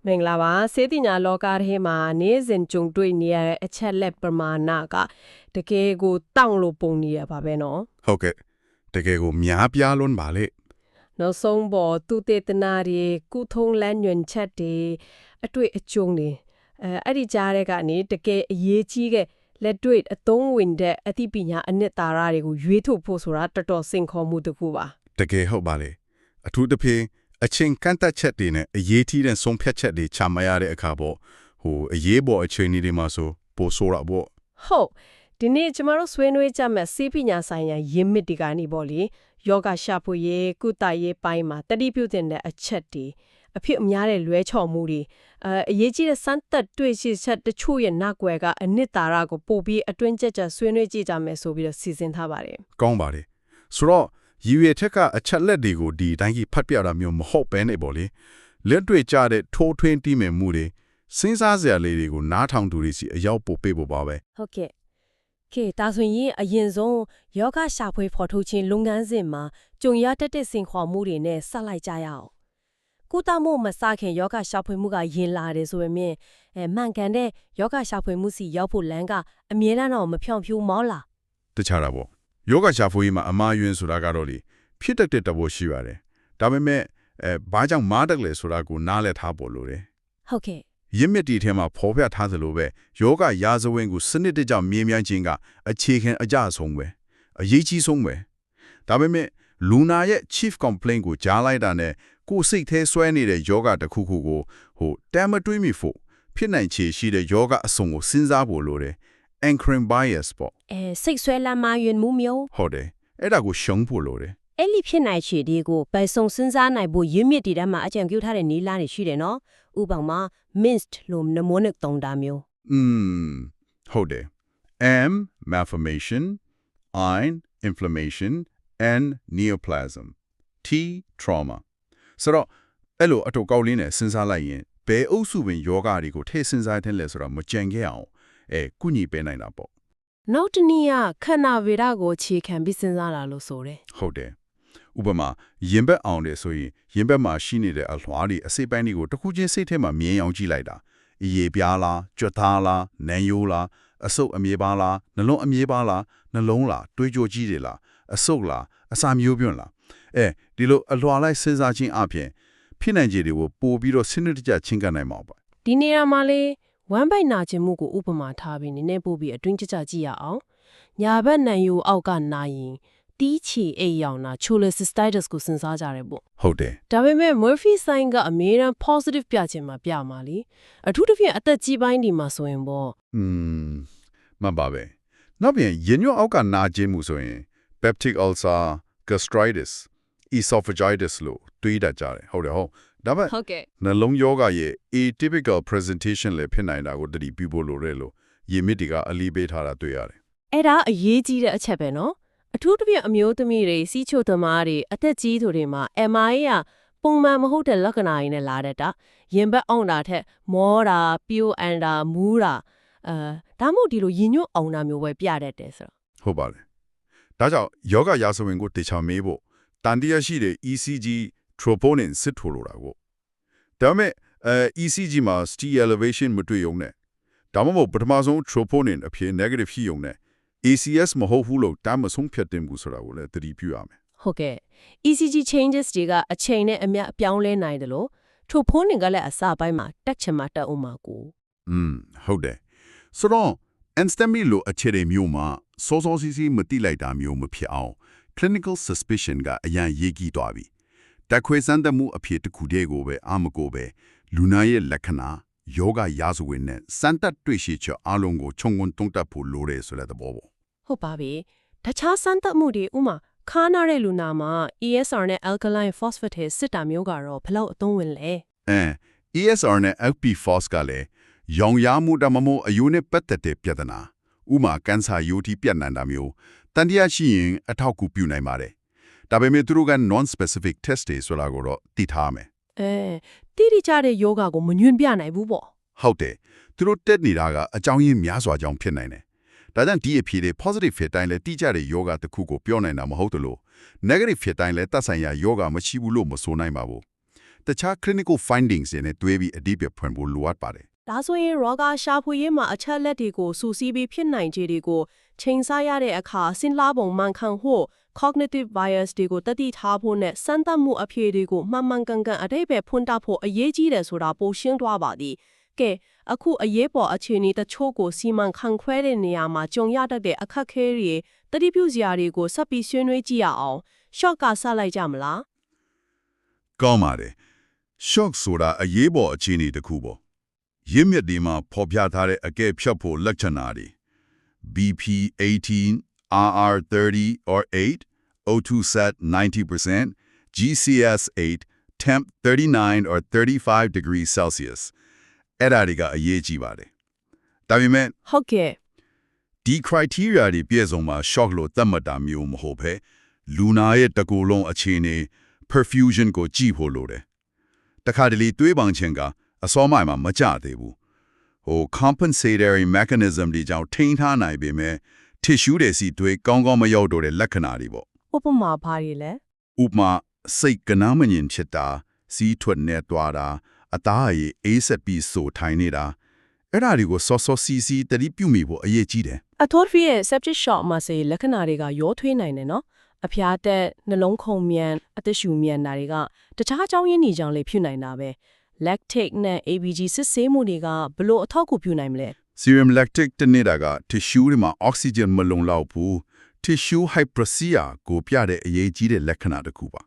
မင်္ဂလာပါစေတီညာလောကထဲမှာနေ့စဉ်ကြုံတွေ့နေရတဲ့အချက်လက်ပမာဏကတကယ်ကိုတောင့်လို့ပုံနေရပါပဲနော်ဟုတ်ကဲ့တကယ်ကိုများပြားလွန်းပါလေနောက်ဆုံးပေါ်သူတေသနာတွေကုထုံးလန်းညွန်ချက်တွေအတွေ့အကြုံတွေအဲ့ဒီကြားတဲ့ကနေတကယ်အရေးကြီးတဲ့လက်တွေ့အသုံးဝင်တဲ့အသိပညာအနှစ်သာရတွေကိုရွေးထုတ်ဖို့ဆိုတာတော်တော်စိန်ခေါ်မှုတစ်ခုပါတကယ်ဟုတ်ပါလေအထူးသဖြင့်အချင်းကန့်သက်ချက်တွေနဲ့အရေးကြီးတဲ့ဆုံးဖြတ်ချက်တွေချမှတ်ရတဲ့အခါပေါ့အရေးပေါ်အခြေအနေတွေမှာဆိုပိုဆိုးတာပေါ့ဟုတ်ဒီနေ့ကျမတို့ဆွေးနွေးကြမယ့်စေပညာဆိုင်ရာရင်းမြစ်တွေကနေပေါ့လေယောဂရှာဖွေရေးကုသရေးပိုင်းမှာတတိပြုတဲ့အချက်တွေအဖြစ်အများတဲ့လွဲချော်မှုတွေအရေးကြီးတဲ့စမ်းသပ်တွေ့ရှိချက်တချို့ရဲ့နောက်ွယ်ကအနှစ်သာရကိုပို့ပြီးအတွင်းကျကျဆွေးနွေးကြည့်ကြမယ်ဆိုပြီးတော့စီစဉ်ထားပါတယ်ကောင်းပါတယ်ဆိုတော့ရည်ရွယ်ချက်ကအချက်လက်တွေကိုဒီတိုင်းကြီးဖတ်ပြတာမျိုးမဟုတ်ပဲနေပေါ့လေလက်တွေ့ကြတဲ့ထိုးထွင်းတည်မြဲမှုတွေစဉ်းစားစရာလေးတွေကိုနားထောင်သူတွေစီအရောက်ပို့ပေးဖို့ပါပဲဟုတ်ကဲ့ဒါဆိုရင်အရင်ဆုံးယောဂရှာဖွေဖော်ထုတ်ခြင်းလုပ်ငန်းစဉ်မှာကြုံရတတ်တဲ့စင်ခေါ်မှုတွေနဲ့ဆက်လိုက်ကြရအောင်ကုသမှုမစခင်ယောဂရှာဖွေမှုကရင်လာတယ်ဆိုပေမဲ့မှန်ကန်တဲ့ယောဂရှာဖွေမှုစီရောက်ဖို့လမ်းကအမြဲတမ်းတော့မဖြောင့်ဖြူးမောလားတခြားတာပေါ့ယောဂရှာဖွေမှာအမှားယွင်းဆိုတာကတော့လေဖြစ်တတ်တဲ့တဘောရှိပါတယ်ဒါပေမဲ့ဘာကြောင့်မားတက်လဲဆိုတာကိုနားလည်ထားဖို့လိုတယ်ဟုတ်ကဲ့ရင်းမြစ်တီထဲမှာဖော်ပြထားသလိုပဲယောဂရာဇဝင်ကိုစနစ်တကျမြင်မြန်ခြင်းကအခြေခံအကြဆုံးပဲအရေးကြီးဆုံးပဲဒါပေမဲ့လူနာရဲ့ chief complaint ကိုကြားလိုက်တာနဲ့ကိုယ်စိတ်ထဲဆွဲနေတဲ့ယောဂတစ်ခုခုကိုတမ်းမတွေးမိဖို့ဖြစ်နိုင်ခြေရှိတဲ့ယောဂအစုံကိုစဉ်းစားဖို့လိုတယ် anchoring bias ပေါ့စိတ်ဆွဲလမ်းမယွင်မှုမျိုးဟုတ်တယ်အဲ့ဒါကိုရှုံးဖို့လိုတယ်အဲ့ဒီဖြစ်နိုင်ခြေတွေကိုပယ်ဆုံစဉ်းစားနိုင်ဖို့ရင်းမြစ်တီထဲမှာအကြံပြုထားတဲ့နည်းလမ်းတွေရှိတယ်နော်ဥပမာ minced လို့ mnemonic သုံးတာမျိုးဟုတ်တယ် M malformation I inflammation N neoplasm T trauma ဆိုတော့အဲ့လိုအတူကောက်လင်းနဲ့စဉ်းစားလိုက်ရင်ဘယ်အုပ်စုဝင်ယောဂတွေကိုထည့်စဉ်းစားတဲ့လဲဆိုတော့မကြံခဲ့အောင်ကုညီပေးနိုင်တာပေါ့နောက်တနည်းခန္ဓာဗေဒကိုခြေခံပြီးစဉ်းစားတာလို့ဆိုတယ်ဟုတ်တယ်ဥပမာရင်ဘက်အောင်တယ်ဆိုရင်ရင်ဘက်မှာရှိနေတဲ့အလွှာတွေအစိပ်ပိုင်းတွေကိုတစ်ခုချင်းစိတ်ထဲမှာမြင်အောင်ကြည့်လိုက်တာအရေပြားလားကြွက်သားလားနံရိုးလားအဆုပ်အမြဲပါလားနှလုံးအမြဲပါလားနှလုံးလားတွေးကြကြီးတွေလားအဆုပ်လားအစာမျိုးပြွန်းလားဒီလိုအလွှာလိုက်စဉ်းစားခြင်းအပြင်ဖြစ်နိုင်ခြေတွေကိုပို့ပြီးတော့စနစ်တကျချင်းကပ်နိုင်မှာပါဒီနေရာမှာလေဝမ်းပိုက်နာခြင်းမှုကိုဥပမာထားပြီးနည်းနည်းပို့ပြီးအတွင်းကျကျကြည့်ရအောင်ညာဘက်နံရိုးအောက်ကနာရင်တီးချီအိပ်ရောင်နာ cholecystitis ကိုစဉ်းစားကြတယ်ပေါ့ဟုတ်တယ်ဒါပေမဲ့ Murphy sign ကအမြဲတမ်း positive ပြခြင်းမှာပြမှာလीအထူးသဖြင့်အသက်ကြီးပိုင်းဒီမှာဆိုရင်ပေါ့မှန်ပါပဲနောက်ပြန်ရင်ညွန့်အောက်ကနာခြင်းမှုဆိုရင် peptic ulcer gastritis esophagitis လို့တွေးတတ်ကြတယ်ဟုတ်တယ်ဟုတ်ဒါပေမဲ့နှလုံးယောဂရဲ့ atypical presentation လည်းဖြစ်နိုင်တာကိုတတိပြုဖို့လိုတယ်လို့ရင်းမြစ်တွေကအလေးပေးထားတာတွေ့ရတယ်အဲ့ဒါအရေးကြီးတဲ့အချက်ပဲနော်အထူးသဖြင့်အမျိုးသမီးတွေစီးချိုသမားတွေအသက်ကြီးသူတွေမှာ MI ကပုံမှန်မဟုတ်တဲ့လက္ခဏာတွေနဲ့လာတတ်တာရင်ဘတ်အောင်တာထက်မောတာပြိုအန်တာမူးတာဒါမှမဟုတ်ဒီလိုရင်ညွန့်အောင်တာမျိုးပဲပြတတ်တယ်ဆိုတော့ဟုတ်ပါလေဒါကြောင့်ယောဂရာဇဝင်ကိုတေချာမေးဖို့တန်တရားရှိတဲ့ ECG troponin စစ်ထိုးလို့တာကိုဒါပေမဲ့ECG မှာ ST elevation မတွေ့ရုံနဲ့ဒါမှမဟုတ်ပထမဆုံး troponin အဖြစ် negative ရှိရုံနဲ့ACS မဟုတ်ဘူးလို့တမ်းမဆုံးဖြတ်တင်ဘူးဆိုတာကိုလည်းသတိပြုရမယ်ဟုတ်ကဲ့ ECG changes တွေကအချိန်နဲ့အမျှအပြောင်းလဲနိုင်တယ်လို့ troponin ကလည်းအစပိုင်းမှာတက်ချင်မှတက်အောင်မှာကိုဟုတ်တယ်ဆိုတော့ anstami လို့အခြေအနေမျိုးမှာစောစောစီးစီးမတိလိုက်တာမျိုးမဖြစ်အောင် clinical suspicion ကအရင်ရေးကြည့်သွားပြီတက်ခွေစမ်းသပ်မှုအဖြစ်တစ်ခုတည်းကိုပဲအာမကိုပဲလူနာရဲ့လက္ခဏာယောဂရာဇဝင်နဲ့စမ်းသပ်တွေ့ရှိချက်အလုံးကိုခြုံငုံတုံးတက်ဖို့လိုတယ်ဆိုတဲ့သဘောပေါ့ဟုတ်ပါပြီတခြားစမ်းသပ်မှုတွေဥမာခါနာတဲ့လူနာမှာ ESR နဲ့ alkaline phosphatase စစ်တာမျိုးကတော့ဘယ်လောက်အသုံးဝင်လဲ ESR နဲ့ LP-phos ကလည်းရောင်ရမှုတမမို့အယိုးနဲ့ပတ်သက်တဲ့ပြဿနာဥမာကန်ဆာယိုတီပြတ်နိုင်တာမျိုးတန်တရားရှိရင်အထောက်အကူပြုနိုင်ပါတယ်ဒါပေမဲ့သူတို့က non specific test တွေဆိုတာကိုတော့သိထားမယ်တိတိကျတဲ့ယောဂကိုမညွှန်ပြနိုင်ဘူးပေါ့ဟုတ်တယ်သူတို့တက်နေတာကအကြောင်းရင်းများစွာကြောင့်ဖြစ်နိုင်တယ်ဒါကြောင့်ဒီအဖြစ်တွေ positive ဖြစ်တိုင်းလဲတိကျတဲ့ယောဂတစ်ခုကိုပြောနိုင်တာမဟုတ်သလို negative ဖြစ်တိုင်းလဲသက်ဆိုင်ရာယောဂမရှိဘူးလို့မဆိုနိုင်ပါဘူးတ တခြား clinical findings တွေနဲ့တွဲပြီးအဓိပ္ပာယ်ဖွင့်ဖို့လိုအပ်ပါတယ် ဒါဆိုရင်ရောဂါရှာဖွေရေးမှာအချက်လက်တွေကိုစူးစီးပြီးဖြစ်နိုင်ခြေတွေကိုချိန်ဆရတဲ့အခါစဉ်းစားပုံမှန်ကန်ဖို့ cognitive bias တွေကိုတတိထားဖို့နဲ့စမ်းသပ်မှုအဖြေတွေကိုမှန်မှန်ကန်ကန်အဓိပ္ပာယ်ဖွင့်တတ်ဖို့အရေးကြီးတယ်ဆိုတာပိုရှင်းသွားပါသည်ကဲအခုအရေးပေါ်အခြေအနေတချို့ကိုစီမံခန့်ခွဲတဲ့နေရာမှာကြုံရတတ်တဲ့အခက်အခဲတွေတတိပြုစရာတွေကိုဆက်ပြီးဆွေးနွေးကြည့်ရအောင် short ကဆက်လိုက်ကြမလား ကောင်းပါတယ် shock ဆိုတာအရေးပေါ်အခြေအနေတစ်ခုပေါ့ရင်းမြစ်ဒီမှာဖော်ပြထားတဲ့အကဲဖြတ်ဖို့လက္ခဏာတွေ BP 18 RR 30 or 8 O2 set 90% GCS 8 temp 39 or 35 degrees Celsius အဲ့ဒါတွေကအရေးကြီးပါတယ်ဒါပေမဲ့ ဟုတ်ကဲ့ ဒီ criteria တွေပြည့်စုံမှာ shock လို့သတ်မှတ်တာမျိုးမဟုတ်ဘဲလူနာရဲ့တကူလုံးအခြေအနေ perfusion ကိုကြည့်ဖို့လိုတယ်တခါတလေတွေးပန်ခြင်းကအစောမိုင်မှာမကြသေးဘူးcompensatory mechanism တွေကြောင့်ထိန်းထားနိုင်ပေမဲ့ tissue တွေစီတွေကောင်းကောင်းမရောက်တော့တဲ့လက္ခဏာတွေပေါ့ ဥပမာဘာတွေလဲ ဥပမာစိတ်ကနားမငြင်ဖြစ်တာစီးထွက်နေသွားတာအသားအရည်အေးဆက်ပြီးဆိုထိုင်နေတာအဲ့ဒါတွေကိုစောစောစီစီတတိပြုမိဖို့အရေးကြီးတယ် အထောဖီရဲ့ septic shock မှာစေလက္ခဏာတွေကရောထွေးနိုင်တယ်နော်အဖျားတက်နှလုံးခုန်မြန်အသက်ရှူမြန်တာတွေကတခြားအကြောင်းရင်းတွေကြောင့်လည်းဖြစ်နိုင်တာပဲ lactate နဲ့ ABG စစ်ဆေးမှုတွေကဘလို့အထောက်အကူပြုနိုင်မလဲ serum lactate တနေတာက tissue တွေမှာ oxygen မလုံလောက်ဘူး tissue hypoxia ကိုပြတဲ့အရေးကြီးတဲ့လက္ခဏာတစ်ခုပါ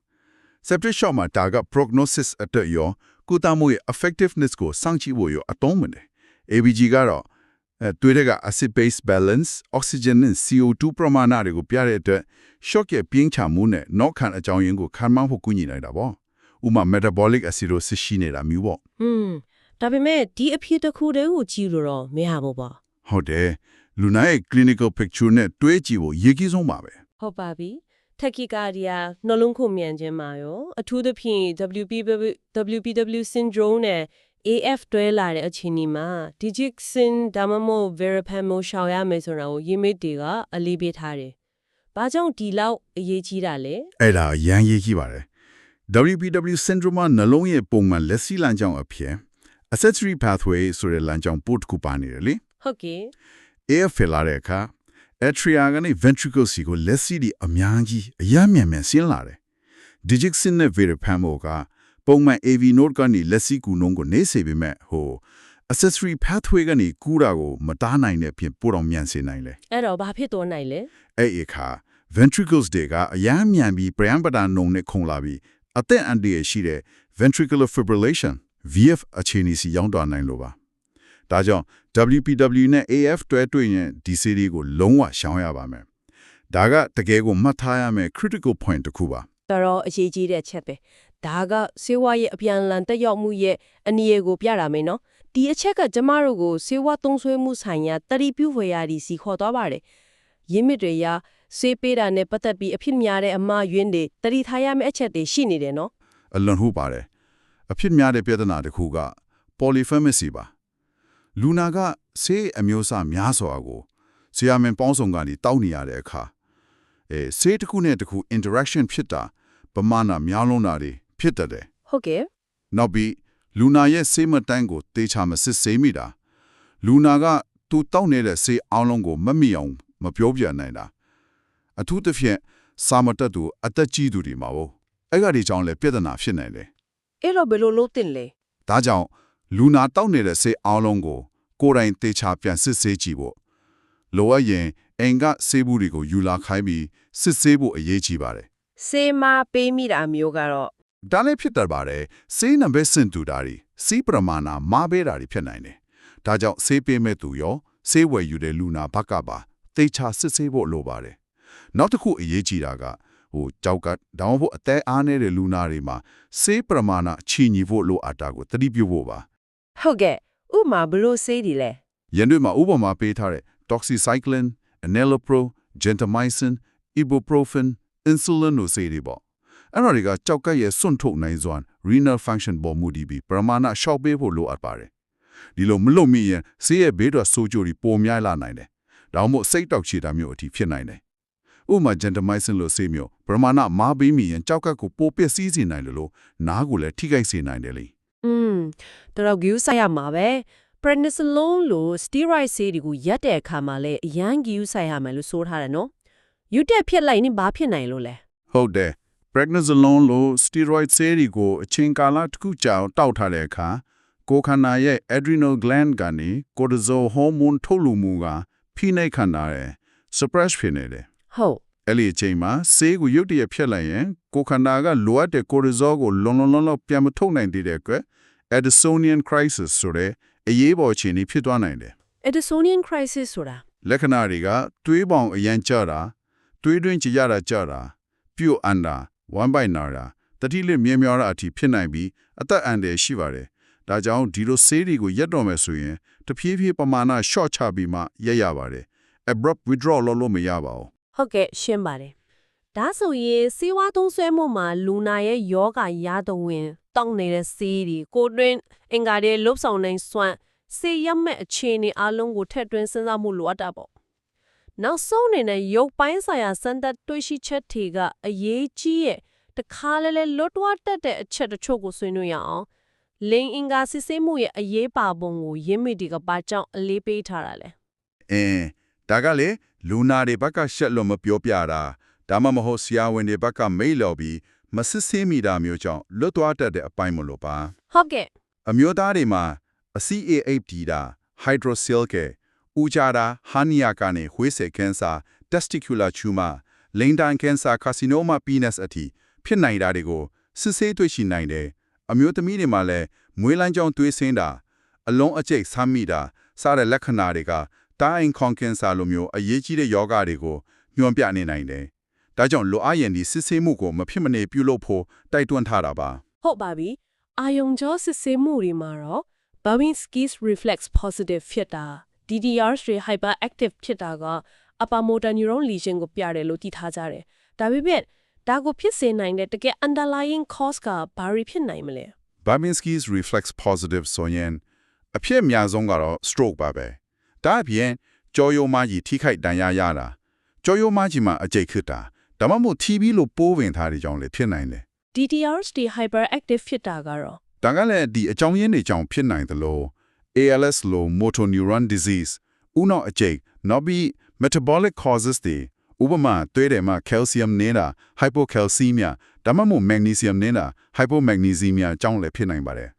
septic shock မှာဒါက prognosis အတွက်ရောကုသမှုရဲ့ effectiveness ကိုစောင့်ကြည့်ဖို့ရောအသုံးဝင်တယ် ABG ကတော့တွေ့တဲ့က acid base balance oxygen နဲ့ CO2 ပမာဏတွေကိုပြတဲ့အတွက် shock ရဲ့ပြင်းထန်မှုနဲ့နောက်ခံအကြောင်းရင်းကိုခံမှန်းဖို့ကူညီနိုင်တာပေါ့ဥပမာ metabolic acidosis ရှိနေတာမျိုးပေါ့ ဒါပေမဲ့ဒီအဖြစ်တစ်ခုတည်းကိုကြည့်လို့တော့မရဘူးပေါ့ ဟုတ်တယ်လူနာရဲ့ clinical picture နဲ့တွဲကြည့်ဖို့ရေးကြီးဆုံးပါပဲ ဟုတ်ပါပြီထက်ကီကာဒီယာနှလုံးခုန်မြန်ခြင်းမှာရောအထူးသဖြင့် WPW syndrome နဲ့ AF တွဲလာတဲ့အခြေအနေမှာ Digoxin ဒါမှမဟုတ် Verapamil ရှောင်ရမယ်ဆိုတာကိုရေးမိတ်တွေကအလေးပေးထားတယ်။ဘာကြောင့်ဒီလောက်အရေးကြီးတာလဲ အဲ့ဒါရန်ရေးကြီးပါတယ် WPW syndrome မှာနှလုံးရဲ့ပုံမှန်လက်စီလမ်းကြောင်းအဖြစ် accessory pathway ဆိုတဲ့လမ်းကြောင်းပို့တစ်ခုပါနေတယ်လေ ဟုတ်ကဲ့ AF လာတဲ့အခါ atria ကနေ ventricle စီကိုလက်စီဒီအများကြီးအရမ်းမြန်မြန်ဆင်းလာတယ် Digoxin နဲ့ Verapamil ကပုံမှန် AV node ကနေလက်စီကူနှုံးကိုနေစေပေမဲ့ accessory pathway ကနေကူးတာကိုမတားနိုင်တဲ့ပြင်ပိုတော့မြန်စေနိုင်လေ အဲ့တော့ဘာဖြစ်သွားနိုင်လဲ အဲ့ဒီအခါ ventricles တွေကအရမ်းမြန်ပြီး ပရံပတာနှုံနဲ့ခုန်လာပြီးအသက်အန္တရာယ်ရှိတဲ့ ventricular fibrillation VF အခြေအနေစီရောက်သွားနိုင်လို့ပါဒါကြောင့် WPW နဲ့ AF တွဲတွေ့ရင်ဒီ series ကိုလုံးဝရှောင်ရပါမယ်ဒါကတကယ်ကိုမှတ်ထားရမယ် critical point တစ်ခုပါ တော်အရေးကြီးတဲ့ချက်ပဲဒါကဆေးဝါးရဲ့အပြန်အလှန်တက်ရောက်မှုရဲ့အနည်းငယ်ကိုပြတာမယ်နော်ဒီအချက်ကကျမတို့ကိုဆေးဝါးသုံးစွဲမှုဆိုင်ရာတတိပြုဖွယ်ရာဒီစီခေါ်သွားပါတယ်ရင်းမြစ်တွေရာဆေးပေးတာနဲ့ပတ်သက်ပြီးအဖြစ်များတဲ့အမှားယွင်းတွေတတိထားရမယ့်အချက်တွေရှိနေတယ်နော် အလွန်ဟုတ်ပါတယ်အဖြစ်များတဲ့ပြဿနာတစ်ခုက polypharmacy ပါလူနာကဆေးအမျိုးအစားများစွာကိုဆရာမင်းပေါင်းစုံကနေတောက်နေရတဲ့အခါဆေးတစ်ခုနဲ့တစ်ခု interaction ဖြစ်တာပမာဏများလုံးတာတွေဖြစ်တတ်တယ် ဟုတ်ကဲ့ နောက်ပြီးလူနာရဲ့ဆေးမတန်းကိုတေချာမစစ်ဆေးမိတာလူနာကသူတောက်နေတဲ့ဆေးအောင်လုံးကိုမမိအောင်မပြောပြနိုင်တာအထူးသဖြင့်စာမတက်သူအသက်ကြီးသူတွေမှာပေါ့အဲ့ကဒီကြောင့်လည်းပြဿနာဖြစ်နိုင်တယ် အဲ့တော့ဘယ်လိုလုပ်တင်လဲ ဒါကြောင့်လူနာတောက်နေတဲ့ဆေးအောင်လုံးကိုကိုယ်တိုင်တေချာပြန်စစ်ဆေးကြည့်ဖို့လိုအပ်ရင်အင်ကဆေးဘူးတွေကိုယူလာခိုင်းပြီးစစ်ဆေးဖို့အရေးကြီးပါတယ် ဆေးမပေးမိတာမျိုးကတော့ ဒါလည်းဖြစ်တတ်ပါတယ်ဆေးနံပါတ်စင်တူတာတွေစီးပရမာဏမပေးတာတွေဖြစ်နိုင်တယ်ဒါကြောင့်ဆေးပေးမဲ့သူရောဆေးဝယ်ယူတဲ့လူနာဘက်ကပါတေချာစစ်ဆေးဖို့လိုပါတယ်နောက်တစ်ခုအရေးကြီးတာကကြောက်ကတောင်းဖို့အသက်အားနေတဲ့လူနာတွေမှာဆေးပရမာဏချီညီဖို့လိုအပ်တာကိုသတိပြုဖို့ပါ ဟုတ်ကဲ့ဥမာဘလို့ဆေးဒီလဲ ရန်တွေမှာဥပမာပေးထားတဲ့ doxycycline, enalapril, gentamicin, ibuprofen, insulin တို့ဆေးတွေပေါ့အဲ့ဒါတွေကကြောက်ကရဲ့စွန့်ထုတ်နိုင်စွမ်း renal function ပေါ်မူတည်ပြီးပရမာဏရှော့ပေးဖို့လိုအပ်ပါတယ်ဒီလိုမလုပ်မိရင်ဆေးရဲ့ဘေးထွက်ဆိုးကျိုးတွေပိုများလာနိုင်တယ်ဒါမှမဟုတ်စိတ်တောက်ချတာမျိုးအထိဖြစ်နိုင်တယ် ဥမာ gentamicin လို့ဆေးမျိုးပရမာဏမားပြီးမိရင်ကြောက်ကပ်ကိုပိုပျက်စီးစေနိုင်လို့နားကိုလည်းထိခိုက်စေနိုင်တယ်လေ တော်ဂယူဆိုင်ရမှာပဲ prednisolone လို့ steroid ဆေးတွေကိုရက်တဲ့အခါမှာလည်းအရန်ဂယူဆိုင်ရမယ်လို့ဆိုထားတယ်နော်ယူတက်ဖြစ်လိုက်ရင်ဘာဖြစ်နိုင်လို့လဲ ဟုတ်တယ် prednisolone လို့ steroid ဆေးတွေကိုအချိန်ကာလတစ်ခုကြာအောင်တောက်ထားတဲ့အခါကိုယ်ခန္ဓာရဲ့ adrenal gland ကနေ cortisol hormone ထုတ်လွှတ်မှုကဖိနှိပ်ခန္ဓာရဲ့ suppress ဖြစ်နေတယ် ဟုတ် အဲ့ဒီအချိန်မှာဆေးကိုရုတ်တရက်ဖျက်လိုက်ရင်ကိုယ်ခန္ဓာကလိုအပ်တဲ့ cortisol ကိုလုံပြန်မထုတ်နိုင်သေးတဲ့အတွက် Addisonian crisis ဆိုတဲ့အရေးပေါ်အခြေအနေဖြစ်သွားနိုင်တယ် Addisonian crisis ဆိုတာ လက္ခဏာတွေကသွေးပေါင်အရန်ကျတာသွေးတွင်းကြရတာကျတာပြုတ်အန်တာဝမ်းပိုက်နာတာတတိလမြဲများတာအထိဖြစ်နိုင်ပြီးအသက်အန္တရာယ်ရှိပါတယ်ဒါကြောင့်ဒီလိုဆေးတွေကိုရက်တော့မယ်ဆိုရင်တဖြည်းဖြည်းပမာဏ short ချပြီးမှရက်ရပါတယ် abrupt withdrawal လို့မရပါဘူး ဟုတ်ကဲ့ရှင်းပါတယ်ဒါဆိုရင်စေဝါသုံးဆွဲမှုမှာလူနာရဲ့ယောဂရသဝင်တောင်းနေတဲ့ဆေးတွေကိုတွင်အင်္ဂါတွေလှုပ်ဆောင်နိုင်စွမ်းဆေးရမဲ့အခြေအနေအလုံးကိုထည့်သွင်းစဉ်းစားမှုလိုအပ်တာပေါ့နောက်ဆုံးအနေနဲ့ရုပ်ပိုင်းဆိုင်ရာစံသက်တွေ့ရှိချက်တွေကအရေးကြီးရဲ့တခါလဲလွတ်သွားတတ်တဲ့အချက်တချို့ကိုဆွေးနွေးရအောင်လိင်အင်္ဂါစစ်ဆေးမှုရဲ့အရေးပါပုံကိုရင်းမိဒီကပါကြောင့်အလေးပေးထားတာလေဒါကလေလူနာတွေဘက်ကရှက်လို့မပြောပြတာဒါမှမဟုတ်ဆရာဝန်တွေဘက်ကမိတ်လော်ပြီးမစစ်ဆေးမိတာမျိုးကြောင့်လွတ်သွားတတ်တဲ့အပိုင်းမလို့ပါဟုတ်ကဲ့အမျိုးသားတွေမှာအ CAHD တာ hydrocele ကဦးကြတာဟာနီယာကနေဝှေးစေကင်ဆာ testicular tumor လိင်တန်ကင်ဆာ carcinoma penis အထိဖြစ်နိုင်တာတွေကိုစစ်ဆေးတွေ့ရှိနိုင်တယ်အမျိုးသမီးတွေမှာလည်းမွေးလမ်းကြောင်းသွေးဆင်းတာအလုံးအကျိတ်ဆမ်းမိတာစတဲ့လက္ခဏာတွေကတိုင်းခွန်ကင်ဆာလိုမျိုးအရေးကြီးတဲ့ယောဂတွေကိုညွှန်ပြနေနိုင်တယ်ဒါကြောင့်လိုအပ်ရင်ဒီစစ်ဆေးမှုကိုမဖြစ်မနေပြုလုပ်ဖို့တိုက်တွန်းထားတာပါဟုတ်ပါပြီအာယုံကြောစစ်ဆေးမှုတွေမှာတော့ Babinski's reflex positive ဖြစ်တာ DDR3 hyperactive ဖြစ်တာက upper motor neuron lesion ကိုပြတယ်လို့သိထားကြတယ်ဒါပေမဲ့ဒါကိုဖြစ်စေနိုင်တဲ့တကယ် underlying cause ကဘာတွေဖြစ်နိုင်မလဲ Babinski's reflex positive ဆိုရင်အဖြစ်အများဆုံးကတော့ stroke ပါပဲဒါအပြင်ကြောရိုးမကြီးထိခိုက်ဒဏ်ရာရတာကြောရိုးမကြီးမှာအကျိတ်ခစ်တာဒါမှမဟုတ် TB လို့ပိုးဝင်ထားတဲ့ကြောင့်လည်းဖြစ်နိုင်တယ် DDR3 hyperactive ဖြစ်တာကတော့ဒါကလည်းဒီအကြောင်းရင်းတွေကြောင့်ဖြစ်နိုင်တယ်လို့ ALS လို့ motor neuron disease ဦးနှောက်အကျိတ်နောက်ပြီး metabolic causes တွေဥပမာသွေးထဲမှာ calcium နေတာ hypocalcemia ဒါမှမဟုတ် magnesium နေတာ hypomagnesemia ကြောင့်လည်းဖြစ်နိုင်ပါတယ်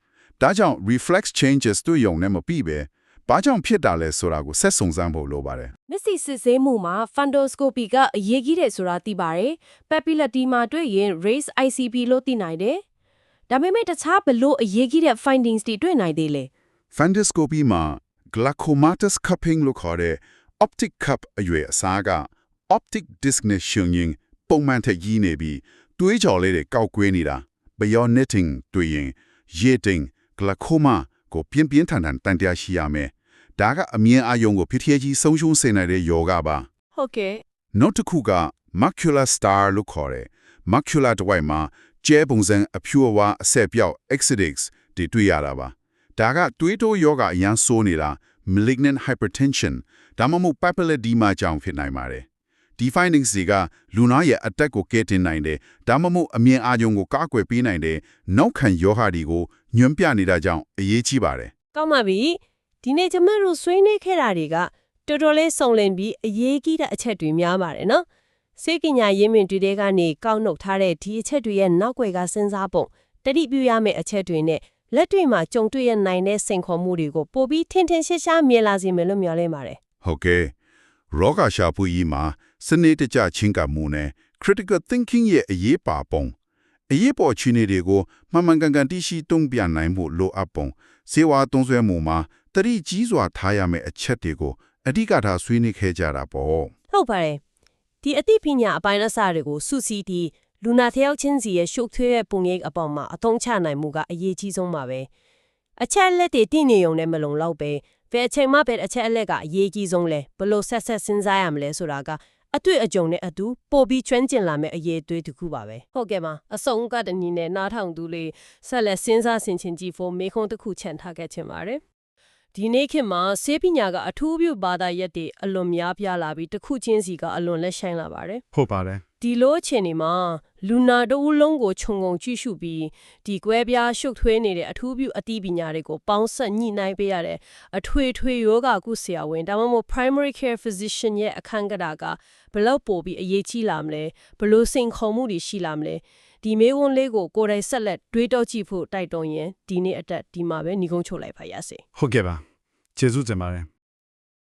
ဒါကြောင့် reflex changes တို့ယုံနဲ့မပြီးပဲဘာကြောင့်ဖြစ်တာလဲဆိုတာကိုဆက်စုံစမ်းဖို့လိုပါတယ်မျက်စိစစ်ဆေးမှုမှာ fundoscopy ကအရေးကြီးတယ်ဆိုတာသိပါတယ် papilla ဒီမှာတွေ့ရင် raise ICP လို့သိနိုင်တယ်ဒါပေမဲ့တခြားဘလို့အရေးကြီးတဲ့ findings တွေတွေ့နိုင်သေးလဲ fundoscopy မှာ glaucomatous cupping လို့ခေါ်တဲ့ optic cup အရွယ်အစားက optic disc နဲ့ရှင်ရင်ပုံမှန်ထက်ကြီးနေပြီးတွေးကြော်လေးတွေကောက်ကွေးနေတာ Bioneting တွေ့ရင် Yeting glaucoma ကိုပြင်းပြင်းထန်ထန်တန်တရားရှိရမယ်ဒါကအမြင်အာရုံကိုဖိထီကြီးဆုံးရှုံးစေနိုင်တဲ့ယောဂပါဟုတ်ကဲ့နောက်တစ်ခုက macular star လို့ခေါ်တဲ့ macular တစ်ဝိုက်မှာကျဲပုံစံအဖြူအဝါအဆက်ပြောက် exudates တွေတွေ့ရတာပါဒါကတွေးတိုးယောဂအရန်ဆိုးနေတာ malignant hypertension ဒါမှမဟုတ် papillary edema ကြောင့်ဖြစ်နိုင်ပါတယ်ဒီ findings တွေကလူနာရဲ့အတက်ကိုကဲတင်နိုင်တယ်ဒါမှမဟုတ်အမြင်အာရုံကိုကာကွယ်ပေးနိုင်တယ်နောက်ခံယောဂတွေကိုညွှန်ပြနေတာကြောင့်အရေးကြီးပါတယ်ကောင်းပါပြီဒီနေ့ကျမတို့ဆွေးနွေးခဲ့တာတွေကတော်တော်လေးစုံလင်ပြီးအရေးကြီးတဲ့အချက်တွေများပါတယ်နော်စေကညာရင်းမြစ်တွေကနေကောက်နှုတ်ထားတဲ့ဒီအချက်တွေရဲ့နောက်ွယ်ကစဉ်းစားပုံတတိပြုရမယ့်အချက်တွေနဲ့လက်တွေ့မှာကြုံတွေ့ရနိုင်တဲ့စိန်ခေါ်မှုတွေကိုပိုပြီးထင်ထင်ရှားရှားမြင်လာစေမယ်လို့မျှော်လင့်ပါတယ်ဟုတ်ကဲ့ရောဂါရှာဖွေရေးမှာစနစ်တကျချင်းကမှုနဲ့ critical thinking ရဲ့အရေးပါပုံအရေးပေါ်အခြေအနေတွေကိုမှန်မှန်ကန်ကန်သိရှိတုံ့ပြန်နိုင်မှုလိုအပ်ပုံဇေဝသုံးစွဲမှုမှာတတိကြီးစွာထားရမယ့်အချက်တွေကိုအဓိကထားဆွေးနွေးခဲ့ကြတာပေါ့ဟုတ်ပါတယ်ဒီအသိပညာအပိုင်းအစတွေကိုစုစည်းပြီးလူနာတယောက်ချင်းစီရဲ့ရှုပ်ထွေးတဲ့ပုံရိပ်အပေါ်မှာအသုံးချနိုင်မှုကအရေးကြီးဆုံးပါပဲအချက်အလက်တွေတည်နေုံနဲ့မလုံလောက်ပဲဘယ်အချိန်မှပဲအချက်အလက်ကအရေးကြီးဆုံးလဲဘလို့ဆက်စဉ်းစားရမလဲဆိုတာကအတွေ့အကြုံနဲ့အတူပို့ပြီးကျွမ်းကျင်လာမယ့်အရေးအသွေးတစ်ခုပါပဲဟုတ်ကဲ့ပါအဆုံးကတနည်းနဲ့နားထောင်သူလေးဆက်လက်စဉ်းစားဆင်ခြင်ကြည့်ဖို့မေခွန်းတစ်ခုချန်ထားခဲ့ချင်ပါတယ် ဒီနေ့ခေတ်မှာဆေးပညာကအထူးပြုဘာသာရပ်တွေအလွန်များပြားလာပြီးတစ်ခုချင်းစီကအလွန်လက်ဆိုင်လာပါတယ် ဟုတ်ပါတယ် ဒီလိုအခြေအနေမှာလူနာတဦးလုံးကိုခြုံငုံကြည့်ရှုပြီးဒီကွဲပြားရှုပ်ထွေးနေတဲ့အထူးပြုအသိပညာတွေကိုပေါင်းစပ်ညှိနှိုင်းပေးရတဲ့အထွေထွေယောဂကုဆရာဝန်ဒါမှမဟုတ် primary care physician ရဲ့အခန်းကဏ္ဍကဘယ်လောက်ပိုပြီးအရေးကြီးလာမလဲဘယ်လိုစိန်ခေါ်မှုတွေရှိလာမလဲဒီမေးခွန်းလေးကိုကိုယ်တိုင်ဆက်လက်တွေးတောကြည့်ဖို့တိုက်တွန်းရင်ဒီနေ့အတက်ဒီမှာပဲညီကုန်းချုပ်လိုက်ပါရစေ ဟုတ်ကဲ့ပါကျေးဇူးတင်ပါတယ်